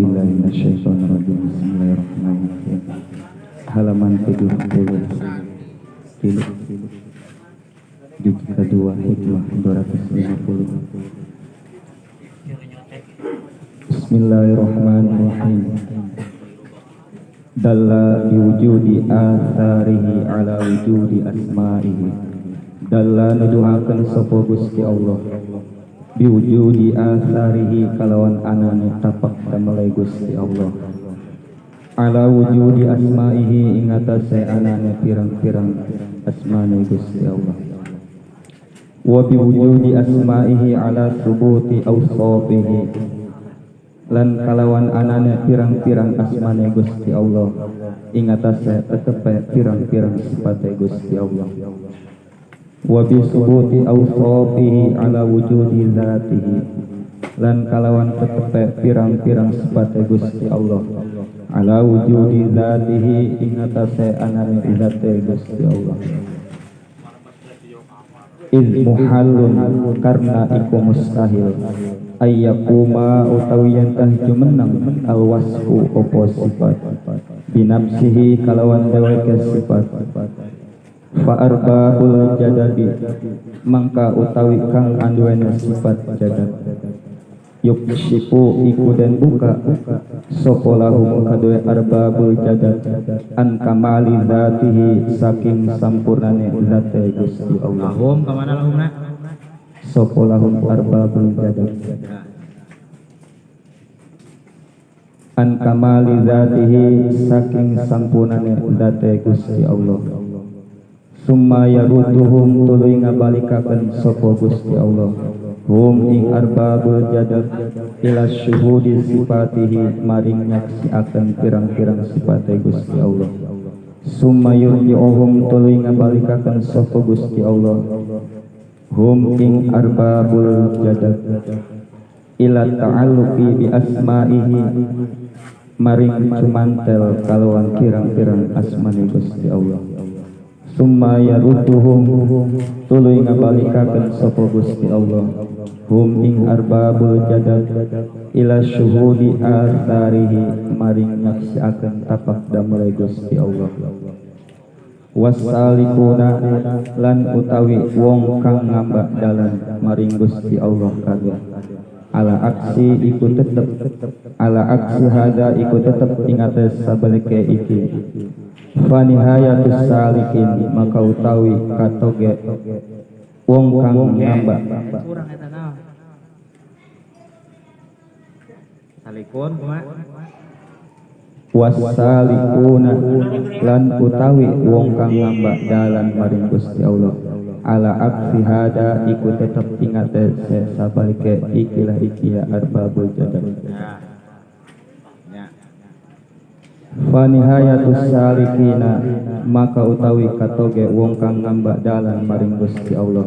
billahi minasyaitonir rajim. Bismillahirrahmanirrahim. Halaman 70 juz kedua hikmah 250. Bismillahirrahmanirrahim. Dalla biwujudi atharihi ala wujudi asma'ihi. Dalla nuduhaken sapa Gusti Allah biwujudi atharihi kalawan anane tapak damel Gusti Allah ala wujudi asma'ihi ing atase anane pirang-pirang asmane Gusti Allah wa biwujudi asma'ihi ala thubuti awsafihi lan kalawan anane pirang-pirang asmane Gusti Allah ing atase tetepe pirang-pirang sifate Gusti Allah wa bi subuti awsafihi ala wujudi dzatihi lan kalawan tetepe pirang-pirang sifate Gusti Allah ala wujudi dzatihi ing atase anane zate Gusti Allah iz muhallun karna iku mustahil ayyakuma utawi yantah jumeneng alwasfu opo sifat binafsihi kalawan dheweke sifat fa arbabul jadadi mangka utawi kang anduweni sifat jadad yukshifu iku den buka sapa lahum kadue arbabul jadad an kamali dzatihi saking sampurnane zate Gusti Allah lahum kemana lahumna sapa lahum arbabul jadad an kamali dzatihi saking sampurnane zate Gusti Allah summa yaruduhum tuluy ngabalikaken sapa Gusti Allah hum ing arbabul jadad ila syuhudi sifatihi maring nyaksiaken pirang-pirang sifate Gusti Allah summa yurji'uhum tuluy ngabalikaken sapa Gusti Allah hum ing arbabul jadad ila ta'alluqi bi asma'ihi maring cumantel kalawan pirang-pirang asmane Gusti Allah summa yarudduhum tuluy ngabalikaken sapa Gusti Allah hum ing arbabul jadad ila syuhudi atharihi maring nyaksiaken tapak damel Gusti Allah wasalikuna lan utawi wong kang ngambak dalan maring Gusti Allah kabeh ala aksi iku tetep ala aksi hada iku tetep ing atas sabaleke iki fa nihayatus salikin maka utawi katoge wong kang ngambak kurang eta naon salikun kumaha wasalikuna lan utawi wong kang ngambak dalan maring Gusti Allah ala aksi hada iku tetep ing atas sabaleke ikilah iki ya arbabul jadal fa nihayatus salikina maka utawi katoge wong kang ngambak dalan maring Gusti Allah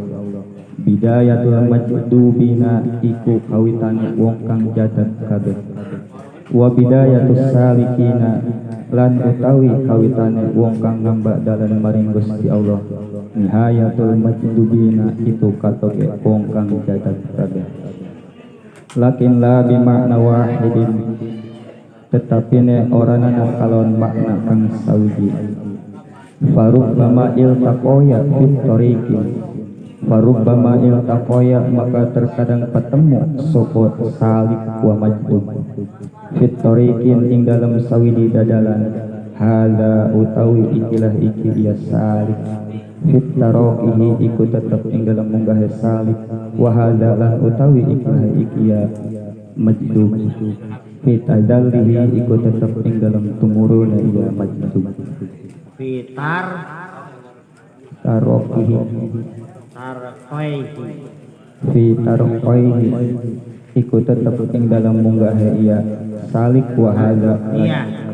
bidayatul majdubina iku kawitane wong kang jadad kabeh wa bidayatus salikina lan utawi kawitane wong kang ngambak dalan maring Gusti Allah nihayatul majdubina itu katoge wong kang jadad kabeh lakin la bimakna wahidin tetapi ne oranana kalon makna kang sawiji farubbama iltaqoya fit tariqi farubbama iltaqoya maka terkadang ketemu sapa salik wa majdub fit tariqin ing dalam sawidi dadalan hala utawi ikilah iki ya salik fit taraqihi iku tetep ing dalam munggah salik wa hala lan utawi ikilah iki ya majdub fitadallihi iku tetep ing dalam tumuruna ila majdub fitar taroqihi tarqaihi fitarqaihi iku tetep ing dalam munggah iya salik wa hadza iya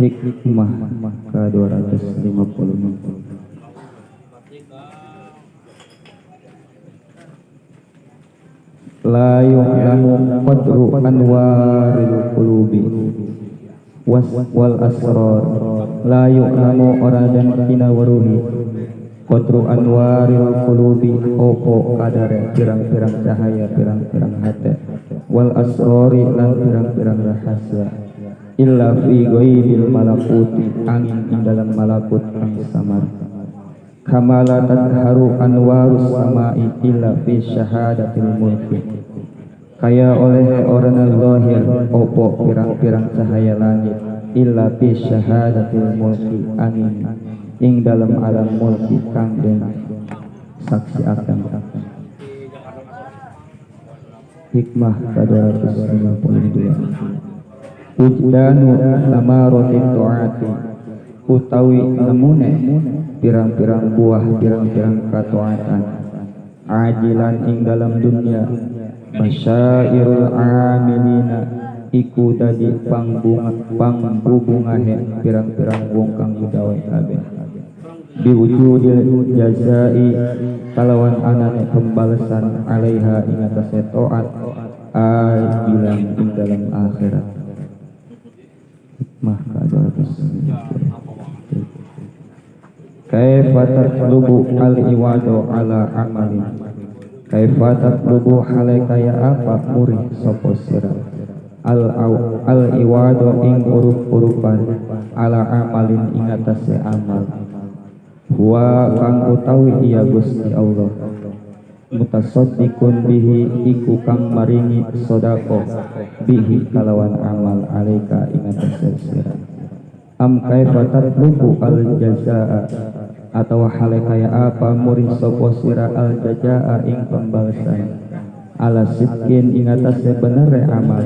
hikmah ke 250. la yu'lamu qadru anwaril qulubi wal asrar, la yu'lamu oradan kina waruhi qadru anwaril qulubi opo kadare pirang-pirang cahaya pirang-pirang hati wal asrori lan pirang-pirang rahasia illa fi ghaibil malakuti angin ing dalam malakut kang samar kamala tadharu anwarus samai illa fi syahadatil mulki kaya oleh orana zahir opo pirang-pirang cahaya langit illa fi syahadatil mulki angin ing dalam alam mulki kang den saksi akan hikmah ke-252 wujdanu samaratin ta'ati utawi nemune pirang-pirang buah pirang-pirang kataatan ajilan ing dalam dunia masyairul amilina iku dadi pangbubungahe pirang-pirang wong kang gawe kabeh biwujudil jazai kalawan anane pembalasan alaiha ing atase taat bilang ing dalam akhirat hikmah kaifa tatlubu al-iwadu ala amalin kaifa tatlubu halakaya apa murih sapa sira al-iwadu ing urup-urupan ala amalin ing atase amal wa kang utawi iya Gusti Allah mutasaddiqun bihi iku kang maringi sedekah bihi kalawan amal alaika ing atase sira am kaifa tatlubu al jazaa atau hale kaya apa muri sapa sira al jazaa ing pembalasan ala sidqin ing atase benere amal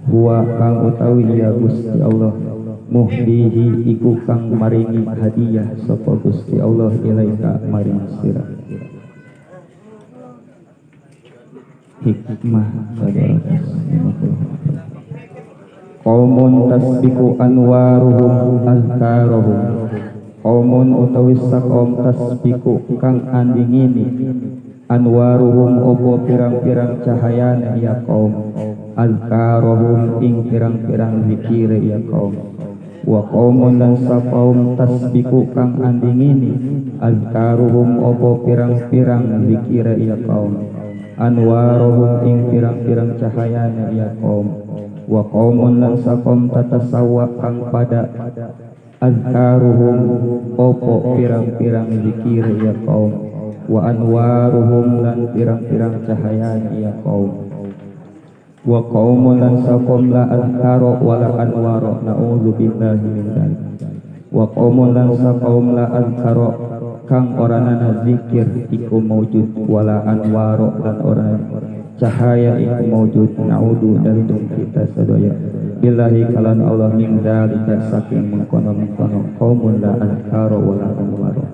huwa kang utawi ya Gusti Allah muhdihi iku kang maringi hadiah sapa Gusti Allah ilaika maring sira hikmah qaumun tasbiku anwaruhum azkaruhum qaumun utawi sakom tasbiku kang andingini anwaruhum opo pirang-pirang cahayane ya kaum azkaruhum ing pirang-pirang zikir ya kaum wa qaumun lan saqaum tasbiku kang andingini azkaruhum opo pirang-pirang zikir ya kaum anwaruhum ing pirang-pirang cahayane ya kaum wa qaumun lan saqaum tatasawwa kang pada azkaruhum opo pirang-pirang zikir ya kaum wa anwaruhum lan pirang-pirang cahayane ya kaum wa qaumun lan saqaum la azkara wala anwara na'udzu billahi min dzalik wa qaumun lan saqaum la azkara kang orana zikir iku maujud wala anwara lan orang cahaya iku maujud na'udzu dari kita sadaya billahi kalan Allah min dzalika saking mengkono-mengkono qaumun la azkara wala anwara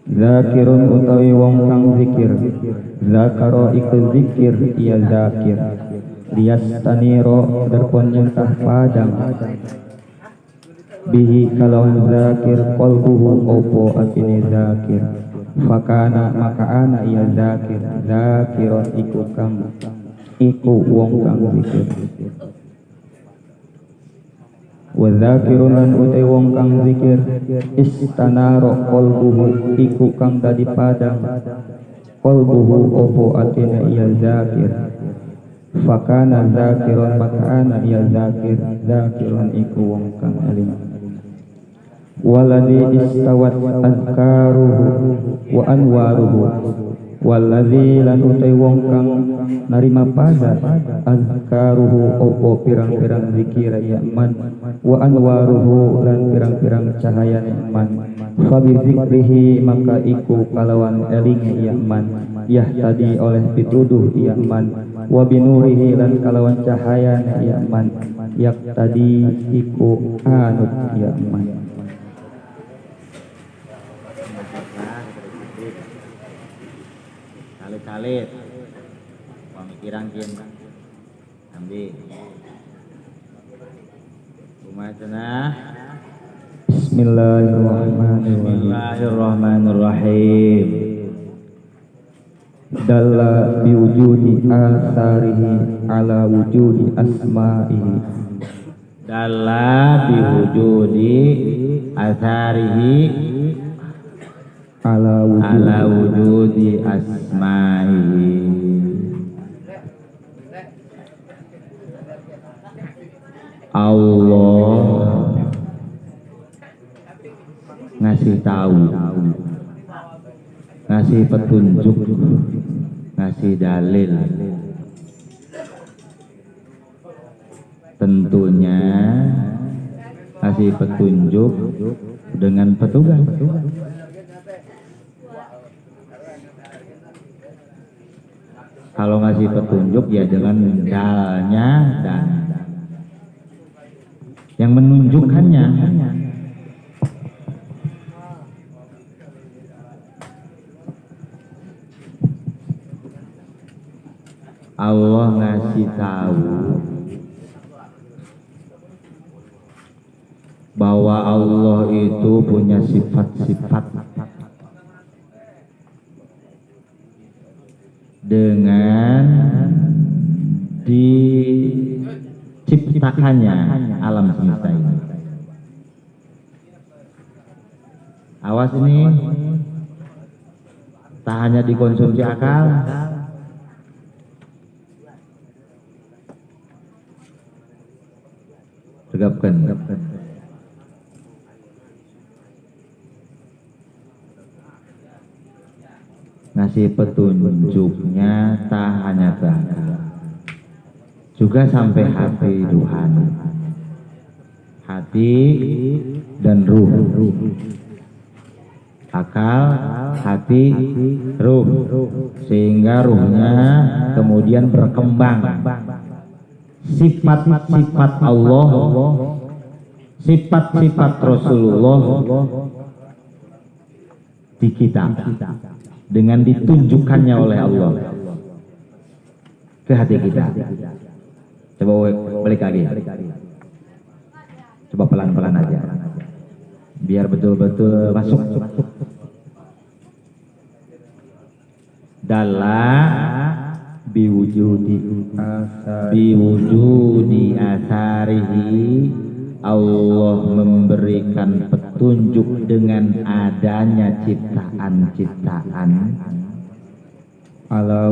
zakirun utawi wong kang zikir zakaro iku zikir iya zakir liyastaniro darpon nyentah padang bihi kalawan zakir qalbuhu opo atine zakir fakana maka ana iya zakir zakiron iku kang iku wong kang zikir wa zakirun lan utai wong kang zikir istanaro qalbuhu iku kang dadi padang qalbuhu opo atine iya zakir fakana zakiron maka ana iya zakir zakirun iku wong kang alim waladhi istawat azkaruhu wa anwaruhu waladhi lan utai wong kang narima pada azkaruhu opo pirang-pirang zikir ya man wa anwaruhu lan pirang-pirang cahaya man fabi zikrihi maka iku kalawan elinge ya man yahtadi oleh pituduh ya man wa binurihi lan kalawan cahaya ya man yaktadi iku anut ya man kalit pemikiran kian ambil Umatana Bismillahirrahmanirrahim. Bismillahirrahmanirrahim. dalla biwujudi asarihi ala wujudi asma'ihi dalla biwujudi atharihi ala wujudi asma'ihi. Allah ngasih tahu, ngasih petunjuk, ngasih dalil. Tentunya ngasih petunjuk dengan petugas. Kalau ngasih petunjuk ya dengan dalnya dan yang menunjukkannya. Allah ngasih tahu bahwa Allah itu punya sifat-sifat dengan diciptakannya alam semesta ini. Awas ini, tak hanya dikonsumsi akal, tegapkan. Ngasih petunjuknya tak hanya ke akal, juga sampai hati ruhani, hati dan ruh. Akal, hati, ruh, sehingga ruhnya kemudian berkembang. Sifat-sifat Allah, sifat-sifat Rasulullah di kita dengan ditunjukkannya oleh Allah ke hati kita. Coba balik lagi, coba pelan-pelan aja biar betul-betul masuk. Dalla biwujudi asarihi, Allah memberikan petunjuk dengan adanya ciptaan-ciptaan ala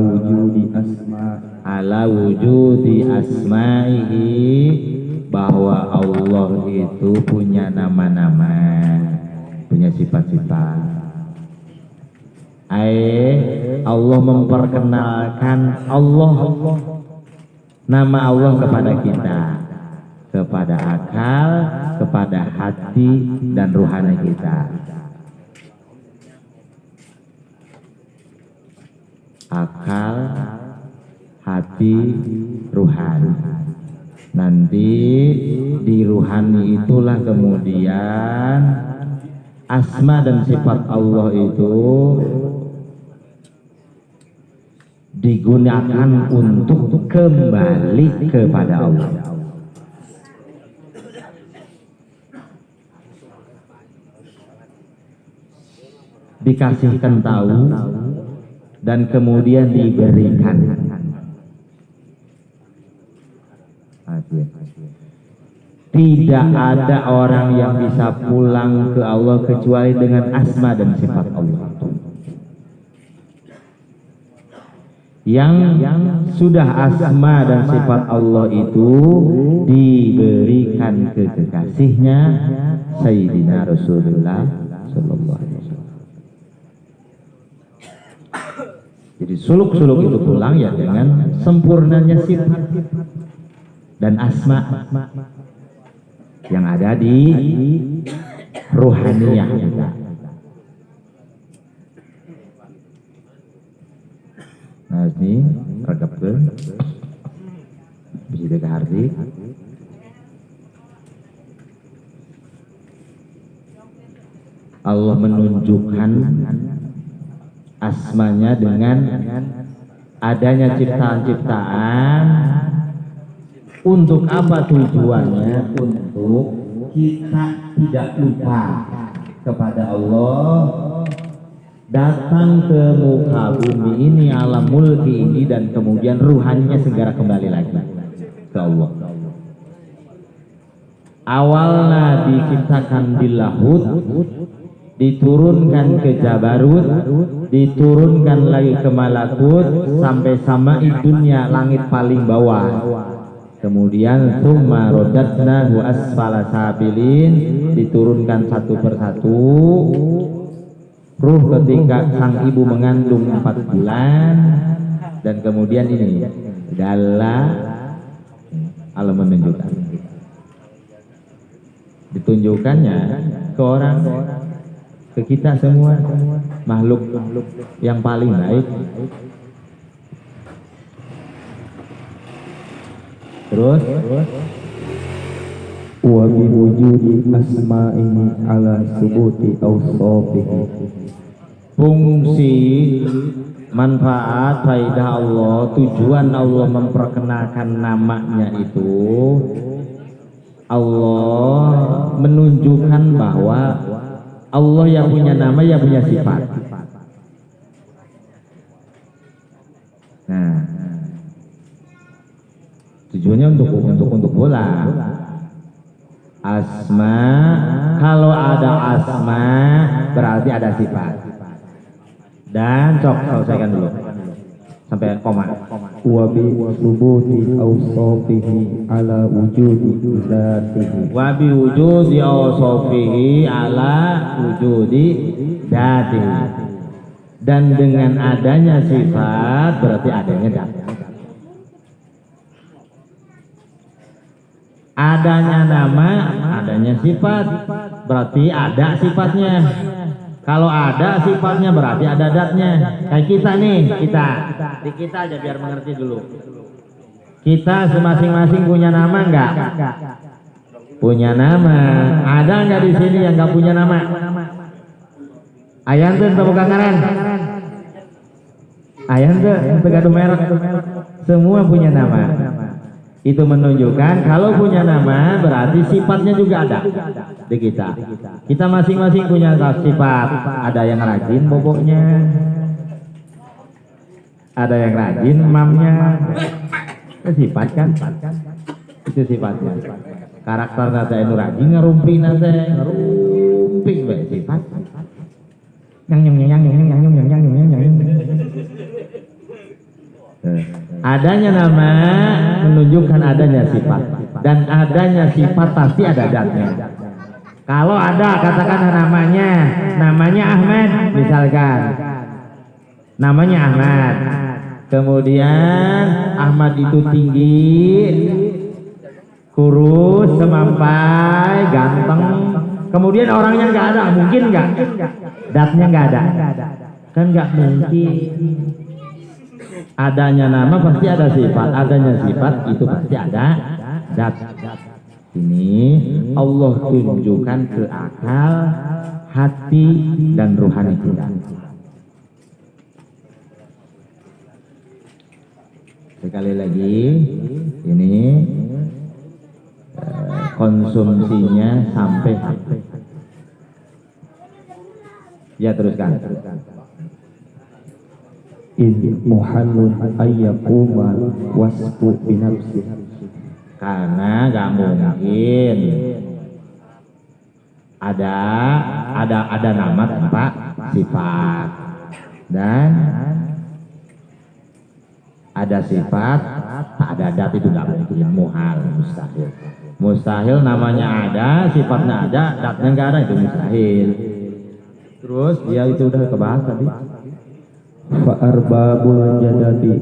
wujudi asma'ihi, bahwa Allah itu punya nama-nama, punya sifat-sifat. Allah memperkenalkan nama Allah kepada kita, kepada akal, kepada hati dan ruhani kita. Akal, hati, ruhani. Nanti di ruhani itulah kemudian asma dan sifat Allah itu digunakan untuk kembali kepada Allah. Dikasihkan tahu dan kemudian diberikan. Tidak ada orang yang bisa pulang ke Allah kecuali dengan asma dan sifat Allah. Yang sudah asma dan sifat Allah itu diberikan ke kekasihnya Sayyidina Rasulullah Sallallahu Alaihi Wasallam. Jadi suluk-suluk itu pulang ya dengan sempurnanya sifat dan asma yang ada di ruhaniyah kita. Nah ini regapkeun bisa ke hati. Allah menunjukkan asmanya dengan adanya ciptaan-ciptaan. Untuk apa tujuannya? Untuk kita tidak lupa kepada Allah datang ke muka bumi ini, alam mulki ini, dan kemudian ruhannya segera kembali lagi ke Allah. Awalnya diciptakan di Lahut, diturunkan ke Jabarut, diturunkan lagi ke Malakut, sampai sama dunia langit paling bawah. Kemudian tsumma radatnahu asfala sabilin, diturunkan satu persatu. Ruh ketika sang ibu mengandung 4 bulan, dan kemudian ini adalah Allah menunjukkan, ditunjukkannya ke orang, ke kita semua, makhluk yang paling baik. Terus wa bi wujudi asma'ihi ala subuti awsafihi, fungsi, manfaat, faidah Allah, tujuan Allah memperkenalkan namanya itu, Allah menunjukkan bahwa Allah yang punya nama, yang punya sifat. Nah, tujuannya untuk bola. Asma, kalau ada asma berarti ada sifat. Dan selesaikan dulu sampai koma. wa bi subuti awsafihi ala wujudi dzatihi, Wa bi wujudi awsafihi ala wujudi dzatihi. Dan dengan adanya sifat berarti adanya zat. Adanya nama, adanya sifat, berarti ada sifatnya. Kalau ada sifatnya berarti ada zatnya. Kayak kita nih, di kita aja biar mengerti dulu. Kita masing-masing punya nama enggak? Punya nama. Ada enggak di sini yang enggak punya nama? Ayan tuh tepuk kangaran. Ayan tuh tegadu merah. Semua punya nama. Itu menunjukkan kalau punya nama berarti sifatnya juga ada di kita. Kita masing-masing punya sifat. Ada yang rajin boboknya, ada yang rajin mamnya. Itu sifat kan? Itu sifatnya. Karakter nate anu rajin ngerumpi nate, ngerumpi bae sifat. Adanya nama menunjukkan adanya sifat, dan adanya sifat pasti ada zatnya. Kalau ada, katakan namanya Ahmad misalkan, namanya Ahmad, kemudian Ahmad itu tinggi, kurus, semampai, ganteng, kemudian orangnya nggak ada, mungkin nggak? Zatnya nggak ada, kan nggak mungkin. Adanya nama pasti ada sifat, adanya sifat itu pasti ada zat. Ini Allah tunjukkan ke akal, hati, dan rohani kita. Sekali lagi, ini konsumsinya sampai hati. Ya, teruskan. in muhallun ayyakuma wasfu binafsi, Karena gak mungkin ada nama tanpa sifat, dan ada sifat tak ada zat, itu gak mungkin, muhal, mustahil namanya ada, sifatnya ada, zatnya gak ada, itu mustahil. Terus dia itu udah kebahas tadi. fa arbabul jadadi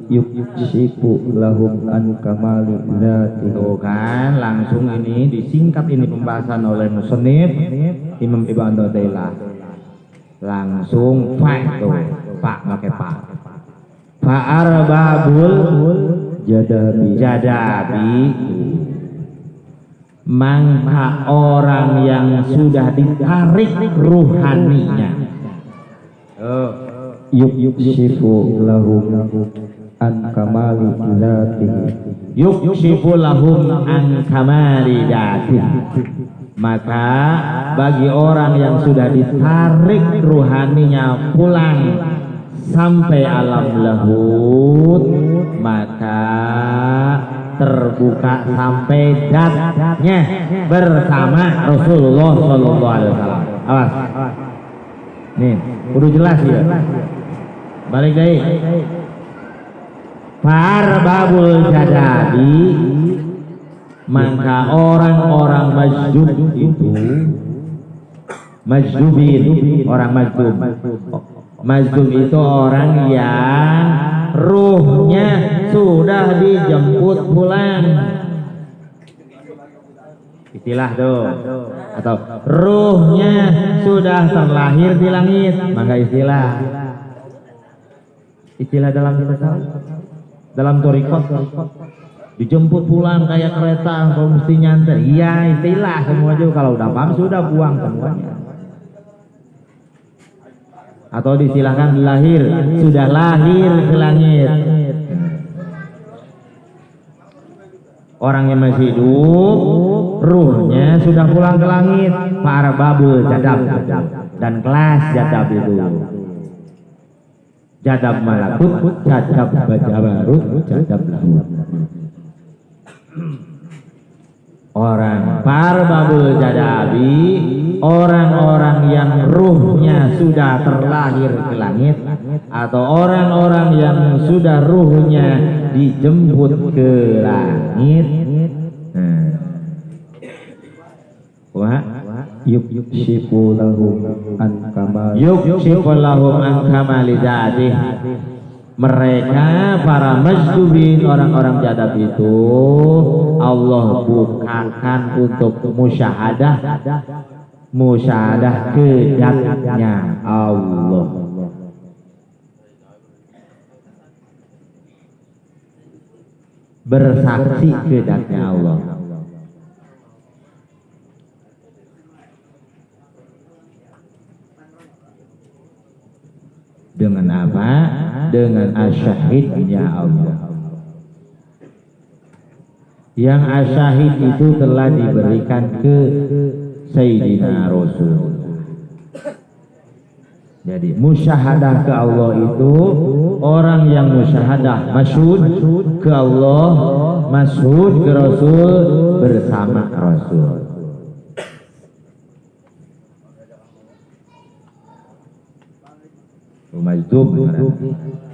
yukshifu lahum an kamali dzatihi. Tuh kan, langsung ini disingkat ini pembahasan oleh musannif Imam Ibnu Athaillah. Langsung pak tuh, pak pakai pak. Fa arbabul jadabi, maka orang yang sudah ditarik ruhaninya, yukshifu lahum an kamali dzatihi, yukshifu lahum an kamali dzatihi, Maka bagi orang yang sudah ditarik ruhaninya pulang sampai alam lahut, maka terbuka sampai datnya bersama Rasulullah Sallallahu Alaihi Wasallam. Awas, nih, udah jelas ya. Balik dari Farbabul Jadabi, maka orang-orang majdub itu, majdubin, orang majdub. Majdub itu orang yang ruhnya sudah dijemput pulang. Istilah tuh. Atau ruhnya sudah terlahir di langit, maka istilah. Istilah dalam kita, dalam thariqat, dijemput pulang kayak kereta, kalau mesti nyantai. Iya, istilah semua juga. Kalau udah paham sudah buang semuanya. Atau disilahkan lahir, sudah lahir ke langit. Orang yang masih hidup, ruhnya sudah pulang ke langit. Farbabul Jadab, dan kelas Jadab itu. Jadab malakut, Jadab bajabarut, Jadab lahut. Orang Farbabul Jadabi, orang-orang yang ruhnya sudah terlahir ke langit, atau orang-orang yang sudah ruhnya dijemput ke langit. Yukshifu lahum an kamal, Yukshifu lahum an kamali dzatih. Mereka para majdubin, orang-orang jadab itu Allah bukakan untuk musyahadah ke zatnya Allah. Bersaksi ke zatnya Allah. Dengan apa? Dengan asyahidnya Allah. Yang asyahid itu telah diberikan ke Sayyidina Rasul. Jadi musyahadah ke Allah itu orang yang musyahadah masyhud ke Allah, masyhud ke Rasul bersama Rasul. Majdub,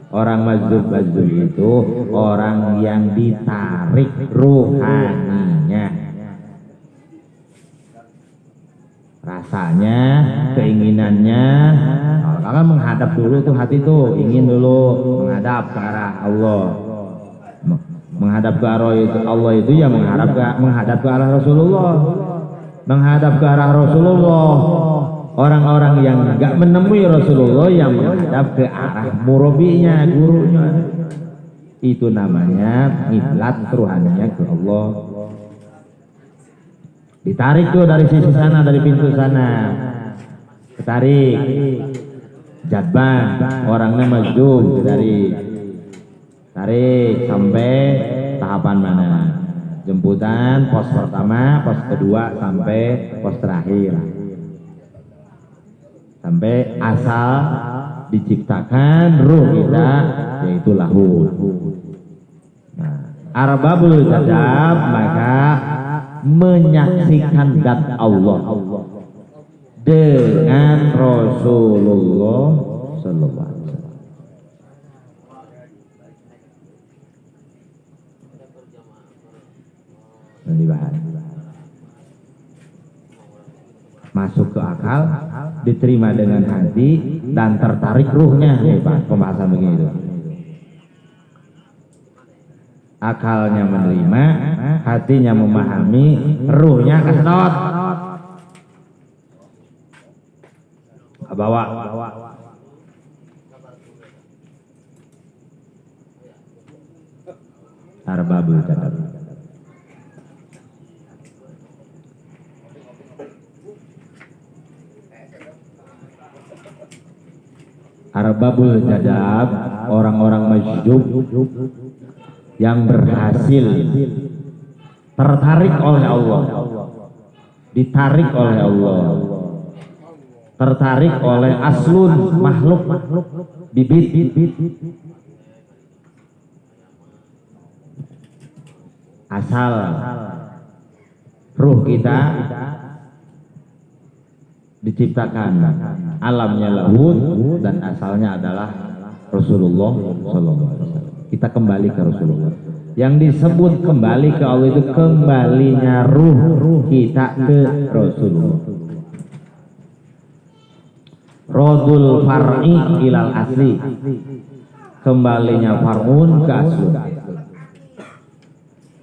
orang majdub itu orang yang ditarik ruhaninya, rasanya, keinginannya. Kalau menghadap dulu tuh hati tuh ingin dulu menghadap ke arah Allah, menghadap ke arah Allah itu ya menghadap ke arah Rasulullah, menghadap ke arah Rasulullah. Orang-orang yang enggak menemui Rasulullah yang menghadap ke arah murabinya, gurunya, itu namanya ngiblat ruhaninya ke Allah. Ditarik tuh dari sisi sana, dari pintu sana, ketarik. Jadban, orangnya majdub, tarik sampai tahapan mana? Jemputan pos pertama, pos kedua sampai pos terakhir. Sampai asal diciptakan ruh kita, yaitu lahut. Arbabul Jadab maka menyaksikan zat Allah dengan Rasulullah Sallallahu Alaihi Wasallam. Dibahas. Masuk ke akal, diterima dengan hati, dan tertarik ruhnya. Pak, pembahasan begitu. Akalnya menerima, hatinya memahami, ruhnya kesedot. Bawa. Arbabul Jadab. Arbabul Jadab, orang-orang majdub yang berhasil tertarik oleh Allah, ditarik oleh Allah, tertarik oleh aslun makhluk bibit asal ruh kita diciptakan alamnya lahud dan asalnya adalah Rasulullah SAW. Kita kembali ke Rasulullah. Yang disebut kembali ke Allah itu kembalinya ruh kita ke Rasulullah. Rodul far'i ilal asli, kembalinya far'un ke asli.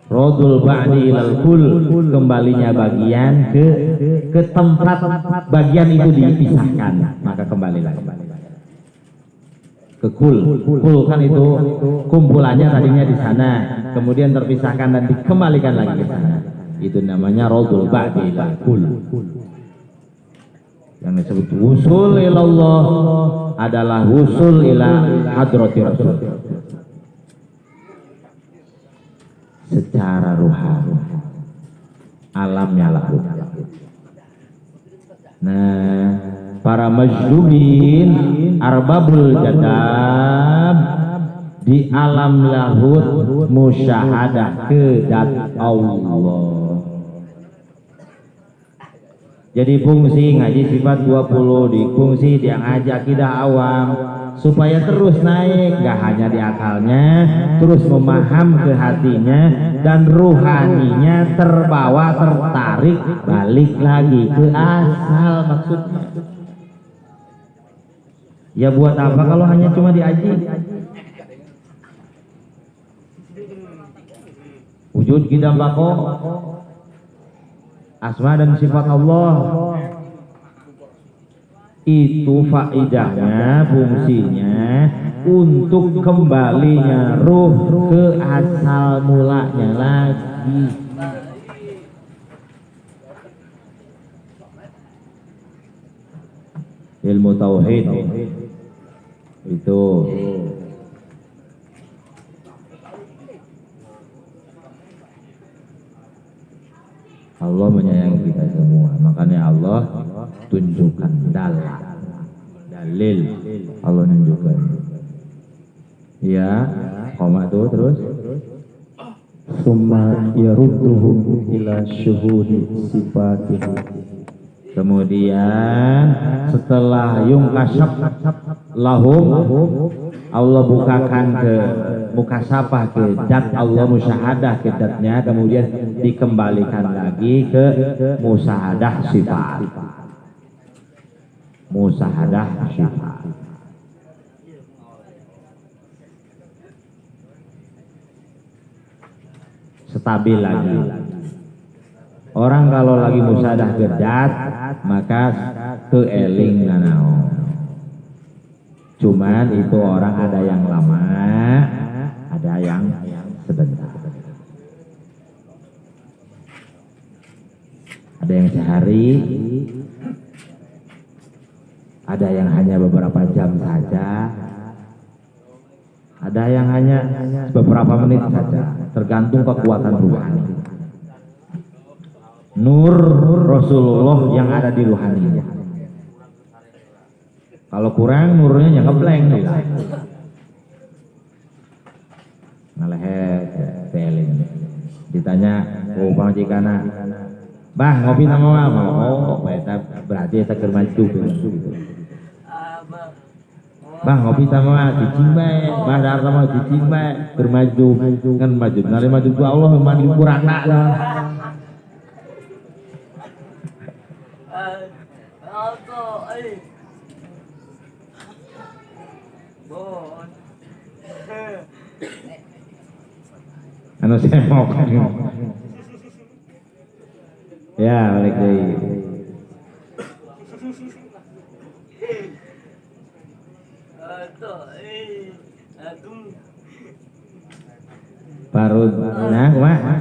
Rodul ba'di ilal kul, kembalinya bagian ke tempat bagian itu dipisahkan, maka kembali lagi ke kul kan itu kumpulannya tadinya di sana, kemudian terpisahkan dan dikembalikan lagi ke sana. Itu namanya rodul ba'di ilal kul. Yang disebut wusul ilallah adalah wusul ila hadrati Rasul secara ruhani, alamnya lahud. Nah, para majdumin arbabul jadab di alam lahud musyahadah kedat Allah. Jadi fungsi ngaji sifat 20 di fungsi dia ngajak akidah awam supaya terus naik, gak hanya di akalnya, terus memaham ke hatinya dan ruhaninya terbawa, tertarik balik lagi ke asal maksudnya. Ya buat apa kalau hanya cuma diaji? Wujud kidam bako, asma dan sifat Allah itu faidahnya, fungsinya untuk kembalinya ruh ke asal mulanya lagi. Ilmu tauhid itu Allah menyayangi kita semua, makanya Allah tunjukkan dalil Allah tunjukkan. Ya, koma tuh terus. Summa yarudduhum ila syuhudi sifatihi. Kemudian setelah yungkasyaf lahum, Allah bukakan ke mukasafah ke dat Allah, musyahadah ke datnya, kemudian dikembalikan lagi ke musyahadah sifat. Musyahadah sifat. Stabil lagi. Orang kalau lagi musyahadah ke dat, maka keeling nanau. Cuman itu orang ada yang lama, ada yang sebentar. Ada yang sehari, ada yang hanya beberapa jam saja, ada yang hanya beberapa menit saja, tergantung kekuatan ruhani. Nur Rasulullah yang ada di ruhaninya. Kalau kurang nurnya yang ngeblank gitu. Ngalehet teling. Ditanya oh pangcikana, "Bah, ngopi nama apa?" Oh, berarti eta keur maju gitu. "Bah, ngopi sama cicing bae, bah dar sama cicing bae, keur maju kan maju. Nari maju ku Allah mandi kurangna." Anu saya mau kan. Ya, balik deui. Baru nah kumaha?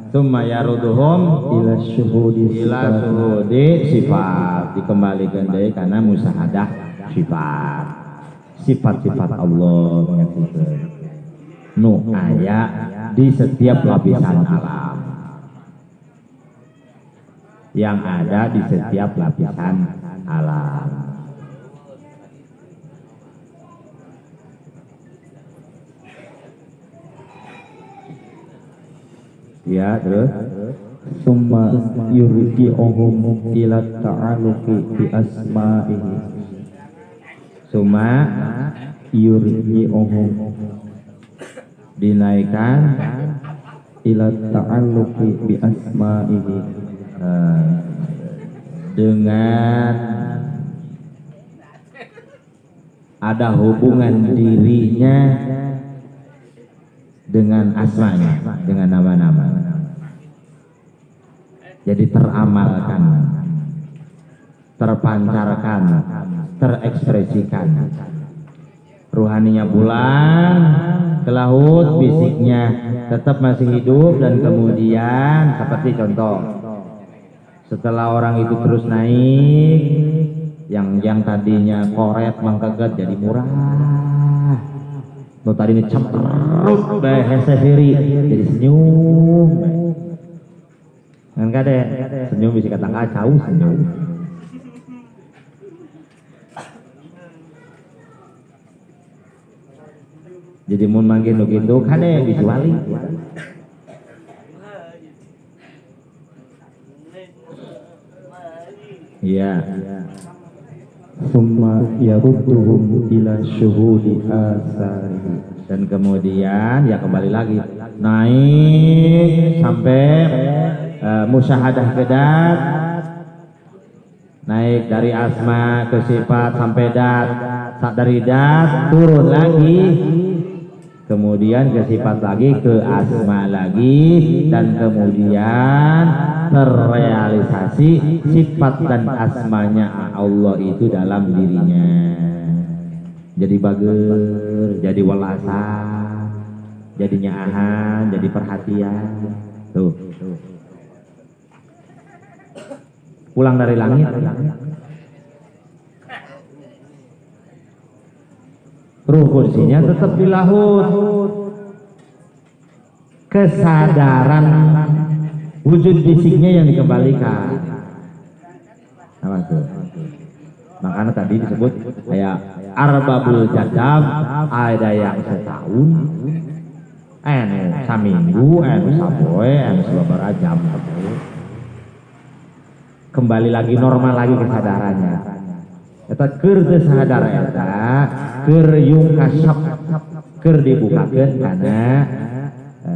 Summa yaruduhum ila syuhudi sifat, dikembalikan deui kana musyahadah sifat-sifat Allah nu aya di setiap lapisan alam. yang ada di setiap lapisan alam. Ya, terus summa yurji'uhum ila ta'aluqi bi asma'ihi. Summa Yurji'uhum dinaikkan ila ta'aluqi bi asma'ihi, dengan ada hubungan dirinya dengan asmanya, dengan nama-nama. Jadi teramalkan, terpancarkan, terekspresikan. Ruhaninya pulang ke laut, fisiknya tetap masih hidup, dan kemudian seperti contoh, setelah orang itu terus naik, yang tadinya koret mangkagat jadi murah. No tadi ini cemberut bae hesefiri jadi senyum. Kan kade senyum bisa kata kacau senyum. Jadi mun mangkin nu kitu kade bisa wali. Iya. summa yarudduhum ila syuhudi asarihi, Dan kemudian ya kembali lagi naik sampai musyahadah kedat, naik dari asma ke sifat sampai dat, dari dat turun lagi, kemudian ke sifat lagi, ke asma lagi, dan kemudian terrealisasi sifat dan asmanya Allah itu dalam dirinya. Jadi bager, jadi welasan, jadi nyaahan, jadi perhatian. Tuh. Pulang dari langit. Ruh kursinya tetap di laut. Kesadaran wujud fisiknya yang dikembalikan. Apa tuh? Makanya tadi disebut kayak arbabul jadab, ada yang setahun, saminggu, sapoe, sabaraha jam. Kembali lagi normal lagi kesadarannya. Eta keur teu sadar eta, keur yung kasyaf, keur dibukakeun kana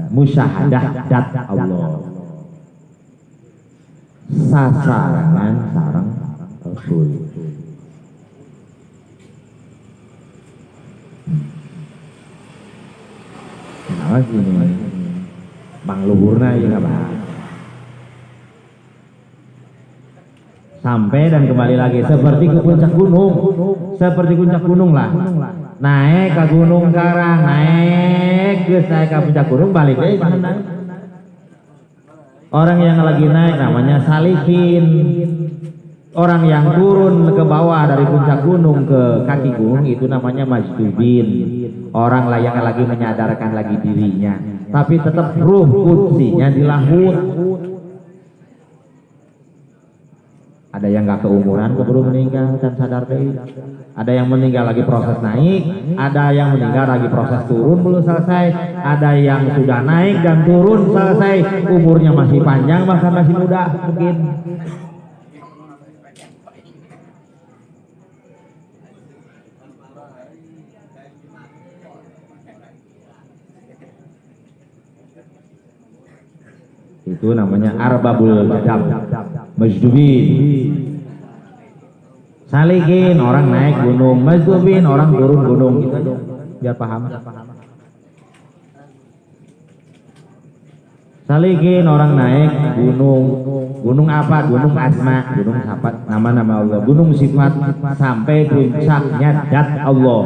musyahadah dat Allah. Sasarangan sareng Rasul. Kenapa gini? Bang luhurna ya nggak sampai dan kembali lagi seperti ke puncak gunung, seperti puncak gunung lah. Naik ke gunung Karang, naik ke puncak gunung, balik deh. Orang yang lagi naik namanya salikin. Orang yang turun ke bawah dari puncak gunung ke kaki gunung itu namanya majdubin. Orang yang lagi menyadarkan lagi dirinya, tapi tetap ruh kutsinya di laut. Ada yang nggak keumuran keburu meninggal dan sadar deh. Ada yang meninggal lagi proses naik, ada yang meninggal lagi proses turun belum selesai, ada yang sudah naik dan turun selesai, umurnya masih panjang bahkan masih muda mungkin. Itu namanya arbabul jadab, majdubin. Salikin orang naik gunung, majdubin orang turun gunung, gitu aja biar paham. Salikin orang naik gunung, gunung apa? Gunung asma, gunung sifat, nama-nama Allah, gunung sifat sampai puncaknya dat Allah.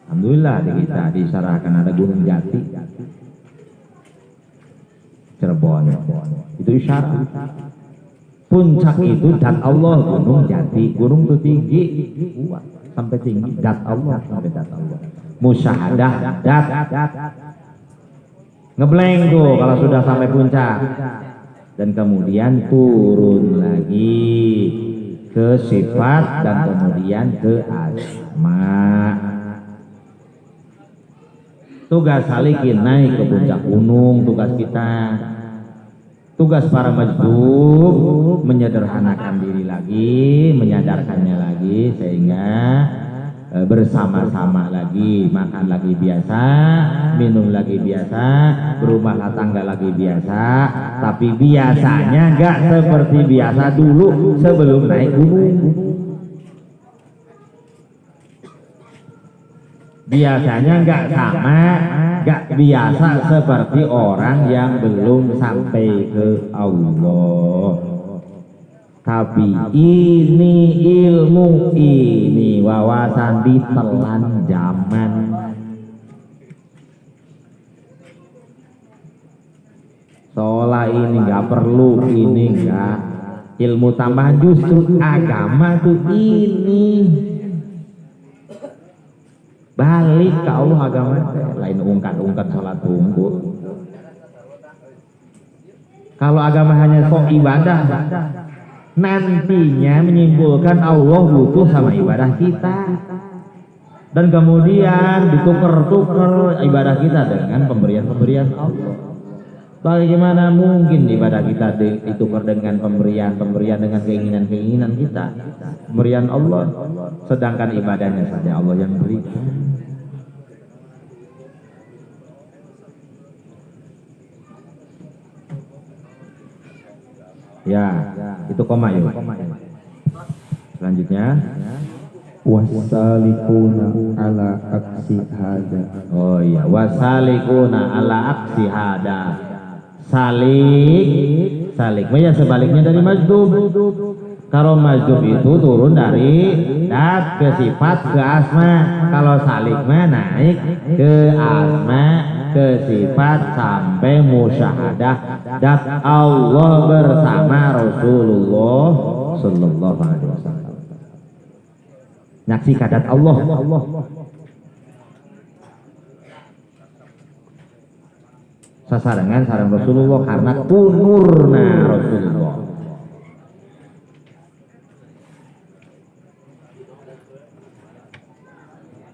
Alhamdulillah di kita disyarahkan ada gunung Jati, Cirebon, itu isyarat. Puncak itu dat Allah, gunung Jati, gunung itu tinggi, sampai tinggi, dat Allah, sampai dat Allah. Musyahadah, dat. Ngeblank tuh kalau sudah sampai puncak. dan kemudian turun lagi ke sifat dan kemudian ke asma. Tugas salikin naik ke puncak gunung, tugas kita. Tugas para majdub menyederhanakan diri lagi, menyadarkannya lagi sehingga bersama-sama lagi, makan lagi biasa, minum lagi biasa, berumah tangga lagi biasa, tapi biasanya enggak seperti biasa dulu sebelum naik gunung. Biasanya enggak sama, enggak biasa seperti orang yang belum sampai ke Allah. Tapi ini ilmu, ini wawasan ditelan zaman. Seolah ini enggak perlu, ini enggak. Ilmu tambahan justru agama tuh ini. Balik ke Allah agama, lain ungkat-ungkat salat tunggu. Kalau agama hanya sok ibadah, nantinya menyimpulkan Allah butuh sama ibadah kita. Dan kemudian ditukar-tukar ibadah kita dengan pemberian-pemberian Allah. Bagaimana mungkin ibadah kita ditukar dengan pemberian-pemberian dengan keinginan-keinginan kita? Pemberian Allah, sedangkan ibadahnya saja Allah yang berikan. Ya, itu koma yuk. Selanjutnya, wasalikuna ala aksi hada. oh iya, wasalikuna ala aksi hada. Salik, ya sebaliknya dari majdub. Kalau majdub itu turun dari dat ke sifat ke asma. Kalau salik mah naik ke asma ke sifat sampai musyahadah dat Allah bersama Rasulullah sallallahu alaihi wasallam. Nyaksikan dat Allah. Sasarangan sareng Rasulullah karena kunurna Rasulullah.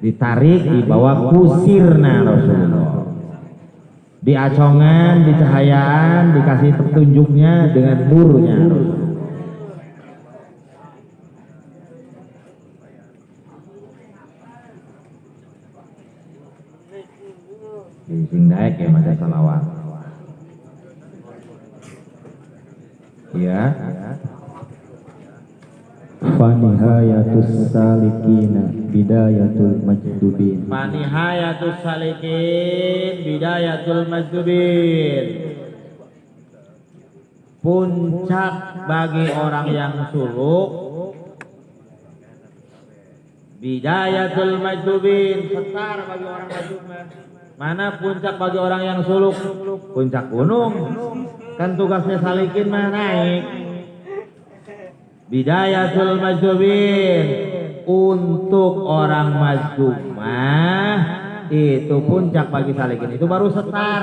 Ditarik di bawah kusirna Rasulullah. Diacongan, di cahayaan, dikasih petunjuknya dengan nurnya Rasulullah. Di sing daek ya maca salawat. Ya. Fanihayatus salikina bidayatul majdubin. Fanihayatus salikin bidayatul majdubin. Puncak bagi orang yang suluk, bidayatul majdubin, setar bagi orang majdub. Mana puncak bagi orang yang suluk? Puncak gunung. Kan tugasnya salikin mah naik. Bidayatul majdubin, untuk orang majdub mah itu puncak bagi salikin itu baru setar.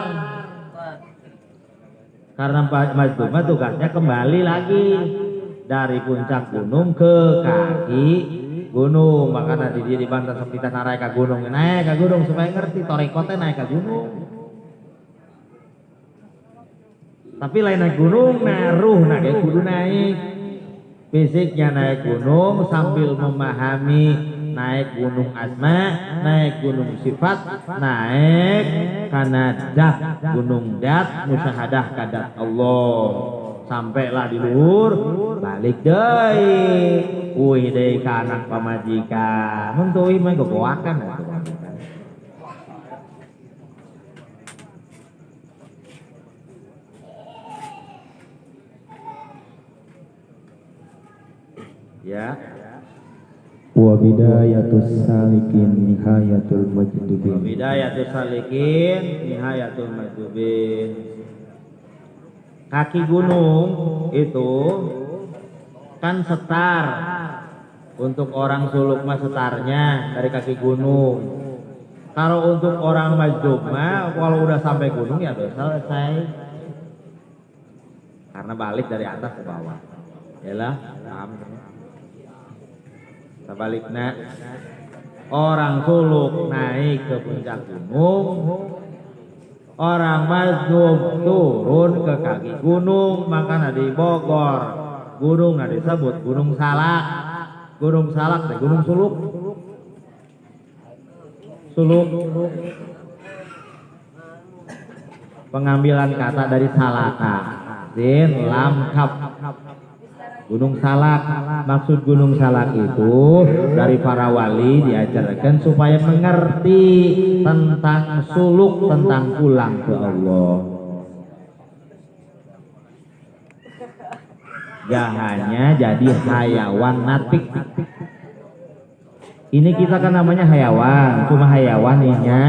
Karena majdub mah tugasnya kembali lagi dari puncak gunung ke kaki gunung. Makanya di bantah kita naik ke gunung supaya ngerti torikotnya naik ke gunung. Tapi lain naik gunung naruh naik kudu naik fisiknya naik gunung sambil memahami naik gunung asma, naik gunung sifat, naik karena dat gunung dat musyahadah kadat Allah. Sampailah di luhur, balik deui. Uih deui ka anak pamajikan. Mun teu mah gogoakan atuh. Ya. Wa bidayatus salikin nihayatul majdubin. Bidayatus salikin nihayatul majdubin. Kaki gunung itu kan setar. Untuk orang suluk mah setarnya dari kaki gunung. Kalau untuk orang majdub mah kalau udah sampai gunung ya udah selesai. karena balik dari atas ke bawah. Yalah, paham. Sebaliknya orang suluk naik ke puncak gunung, orang Majnun turun ke kaki gunung, maka di Bogor gunung disebut Gunung Salak. Gunung Salak teh gunung suluk. Suluk pengambilan kata dari salaka, sin lam kap. Gunung Salak, maksud Gunung Salak itu dari para wali diajarkan supaya mengerti tentang suluk, tentang pulang ke Allah. Gak hanya jadi hayawan natik. Ini kita kan namanya hayawan, cuma hayawannya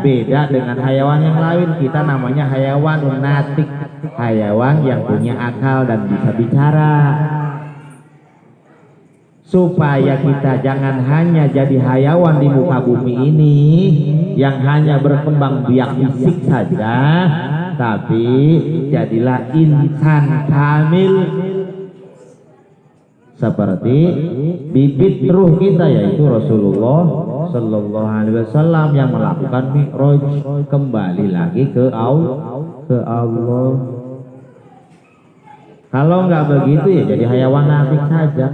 beda dengan hayawan yang lain. Kita namanya hayawan natik, hayawan yang punya akal dan bisa bicara. Supaya kita jangan hanya jadi hayawan di muka bumi ini yang hanya berkembang biak fisik saja, tapi jadilah insan kamil seperti bibit ruh kita, yaitu Rasulullah Sallallahu Alaihi Wasallam yang melakukan mi'raj, kembali lagi ke Allah. Kalau nggak begitu ya jadi hayawan natik saja,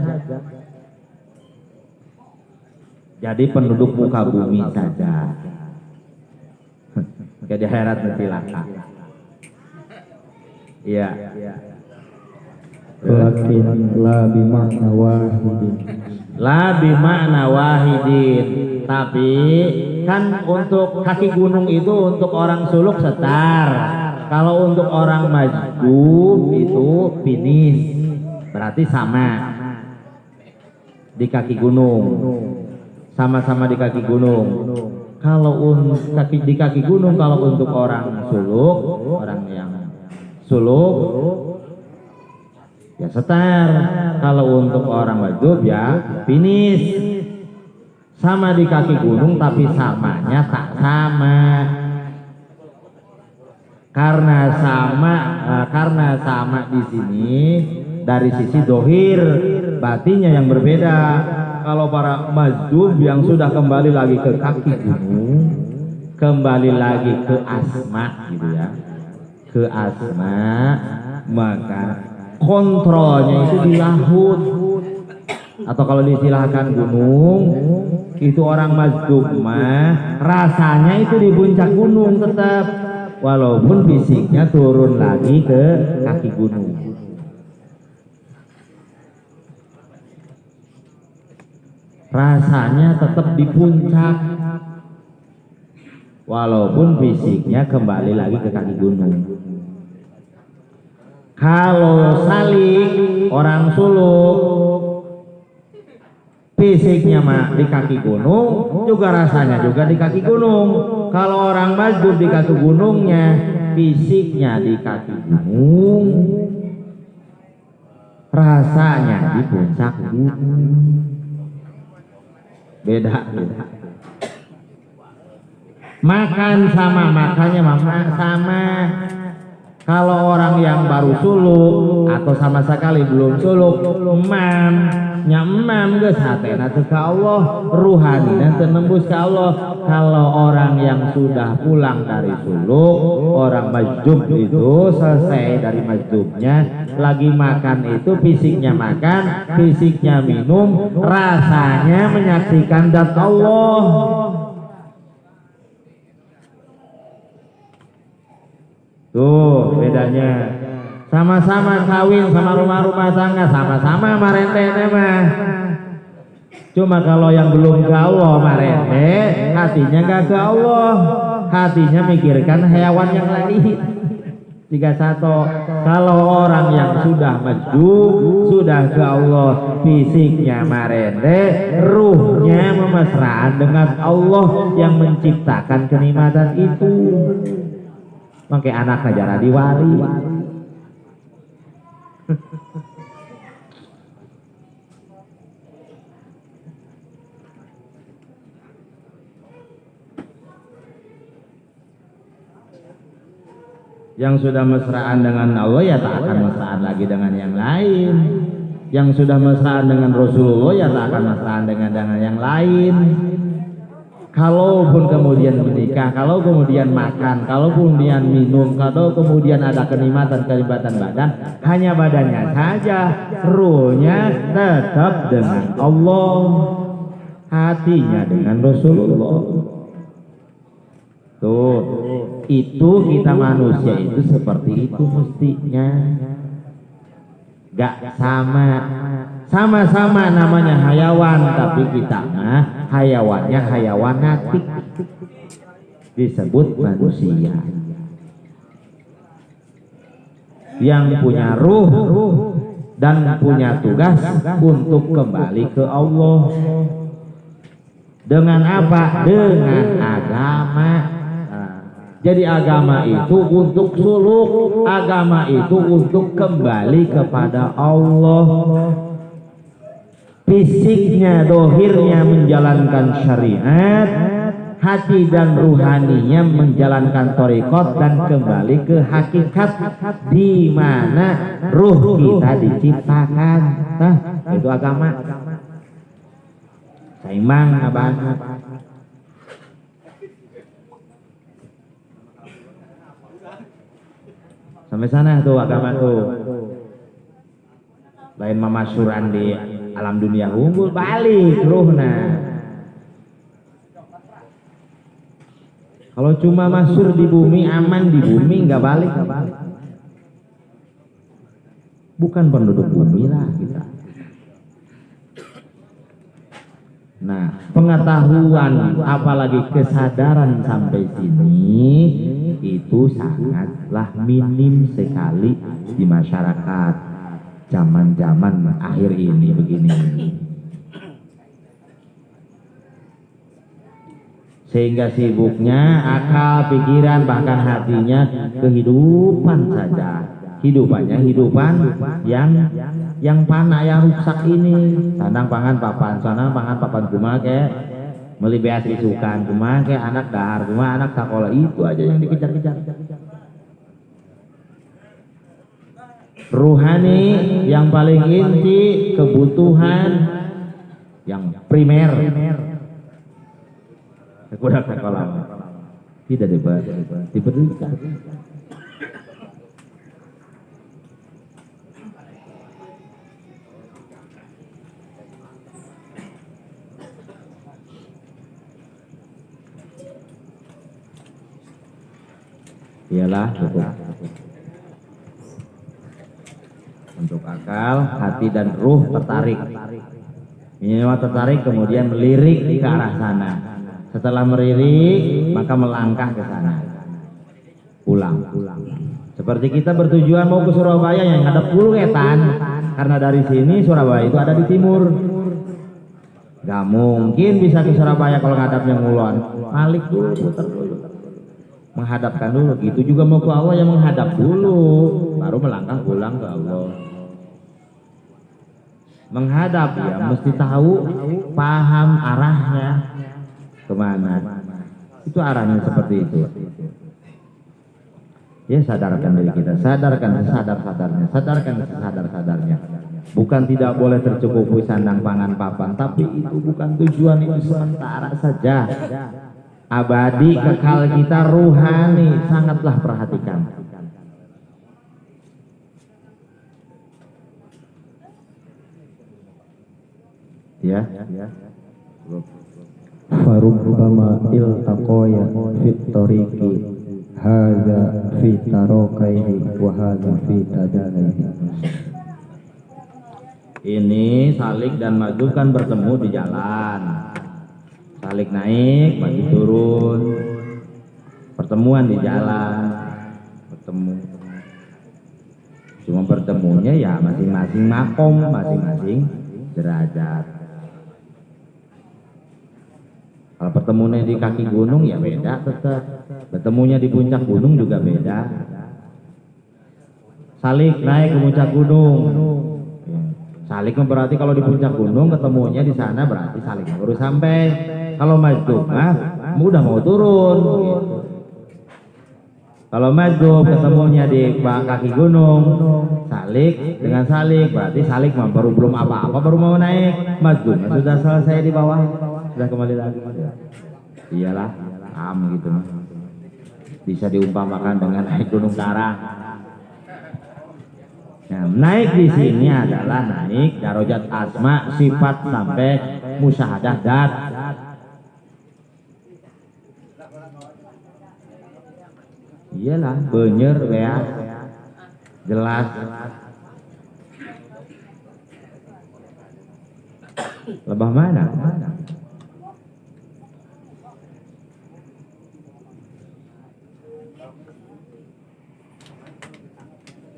jadi penduduk muka bumi saja. Jadi heret mentilaka. Iya. Lakin la bimakna wahidin. La bimakna wahidin. Tapi kan untuk kaki gunung itu untuk orang suluk setar. Kalau untuk orang majnun itu finish. Berarti sama di kaki gunung. Sama-sama di kaki gunung. Kalau di kaki gunung, kalau untuk orang suluk, orang yang suluk ya setar. Kalau untuk orang wajub ya finish. Sama di kaki gunung, tapi samanya tak sama. Karena sama di sini dari sisi dohir, batinnya yang berbeda. Kalau para majnun yang sudah kembali lagi ke kaki gunung, kembali lagi ke asma gitu ya, ke asma, maka kontrolnya itu di lahut, atau kalau disilahkan gunung itu orang majnun mah rasanya itu di puncak gunung tetap, walaupun fisiknya turun lagi ke kaki gunung. Rasanya tetap di puncak, walaupun fisiknya kembali lagi ke kaki gunung. Kalau salik orang suluk, fisiknya mah di kaki gunung, juga rasanya juga di kaki gunung. Kalau orang majnun di kaki gunungnya, fisiknya di kaki gunung, rasanya di puncak gunung. Beda. Makan sama, makannya sama. Kalau orang yang baru suluk atau sama sekali belum suluk, emam geus hatena teu ka Allah, ruhanina teu nembus ka Allah. Kalau orang yang sudah pulang dari suluk, orang majnun itu selesai dari majnunnya, lagi makan itu fisiknya makan, fisiknya minum, rasanya menyaksikan zat Allah. Tuh bedanya. Sama-sama kawin sama rumah-rumah tangga, sama-sama marentene mah. Cuma kalau yang belum ke Allah marente, hatinya gak ke Allah, hatinya mikirkan hewan yang lain. 31. Kalau orang yang sudah majnun, sudah ke Allah, fisiknya marente, ruhnya memesraan dengan Allah yang menciptakan kenikmatan itu. Mangke anak najara diwari. Yang sudah mesraan dengan Allah ya tak akan mesraan lagi dengan yang lain. Yang sudah mesraan dengan Rasulullah ya tak akan mesraan dengan yang lain. Kalaupun kemudian menikah, kalau kemudian makan, kalau kemudian minum, kalau kemudian ada kenikmatan badan, hanya badannya saja, ruhnya tetap dengan Allah, hatinya dengan Rasulullah. Tuh, itu kita manusia itu seperti itu mestinya. Gak sama-sama namanya hayawan, tapi kita mah hayawannya hayawan natik, disebut manusia yang punya ruh dan punya tugas untuk kembali ke Allah. Dengan apa? Dengan agama. Jadi agama itu untuk suluk, agama itu untuk kembali kepada Allah. Fisiknya, dohirnya menjalankan syariat, hati dan ruhaninya menjalankan thariqat dan kembali ke hakikat di mana ruh kita diciptakan. Nah, itu agama. Saimbang abang. Sampai sana tuh agama tuh. Lain mamasyuran di alam dunia unggul, balik ruhna. Kalau cuma masyhur di bumi, aman di bumi, nggak balik. Bukan penduduk bumi lah kita. Nah, pengetahuan apalagi kesadaran sampai sini itu sangatlah minim sekali di masyarakat zaman-zaman akhir ini begini. Sehingga sibuknya akal, pikiran, bahkan hatinya kehidupan saja. Hidupannya hidupan yang panah, yang rusak ini. Sandang pangan papan, sana pangan papan kumake, meli beasisukan kumake, anak dahar kumake, anak sekolah, itu aja yang dikejar-kejar. Ruhani yang paling inti, kebutuhan yang primer. Kuda sekolah tidak diberikan. Ialah untuk akal, hati dan ruh tertarik. Minimal tertarik kemudian melirik ke arah sana. Setelah melirik maka melangkah ke sana. Pulang. Seperti kita bertujuan mau ke Surabaya yang ngadep Pulau Wetan, karena dari sini Surabaya itu ada di timur. Gak mungkin bisa ke Surabaya kalau ngadapnya ngulon. Balik dulu, putar dulu. Menghadapkan dulu, gitu juga mau ke Allah yang menghadap dulu, baru melangkah pulang ke Allah. Menghadap ya mesti tahu, paham arahnya kemana. Itu arahnya seperti itu. Ya, sadarkan diri kita, sadarkan sesadar-sadarnya. Bukan tidak boleh tercukupi sandang pangan papan, tapi itu bukan tujuan, itu sementara saja. Abadi kekal kita ruhani, sangatlah perhatikan. Ya. Farubbama iltaqaya fit tariqi hadza fi taraqaihi wa hadza fi tajalaihi. Ini salik dan maju kan bertemu di jalan. Salik naik, maju turun, pertemuan di jalan, bertemu. Cuma bertemunya ya masing-masing makom, masing-masing derajat. Kalau pertemuannya di kaki gunung ya beda tetap. Bertemunya di puncak gunung juga beda. Salik naik ke puncak gunung. Salik berarti kalau di puncak gunung ketemunya di sana berarti saliknya baru sampai. Kalau maju mah udah mau turun gitu. Kalau mazhub ketemunya di kaki gunung, salik dengan salik, berarti salik mah baru belum apa-apa baru mau naik. Mazhub sudah selesai di bawah, sudah kembali lagi. Iyalah, gitu mah. Bisa diumpamakan dengan naik gunung Karang. Nah, naik di sini adalah naik darajat asma, sifat sampai musyahadah dat. Iyalah, bener ya, jelas. Lebah mana?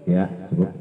Ya, cukup.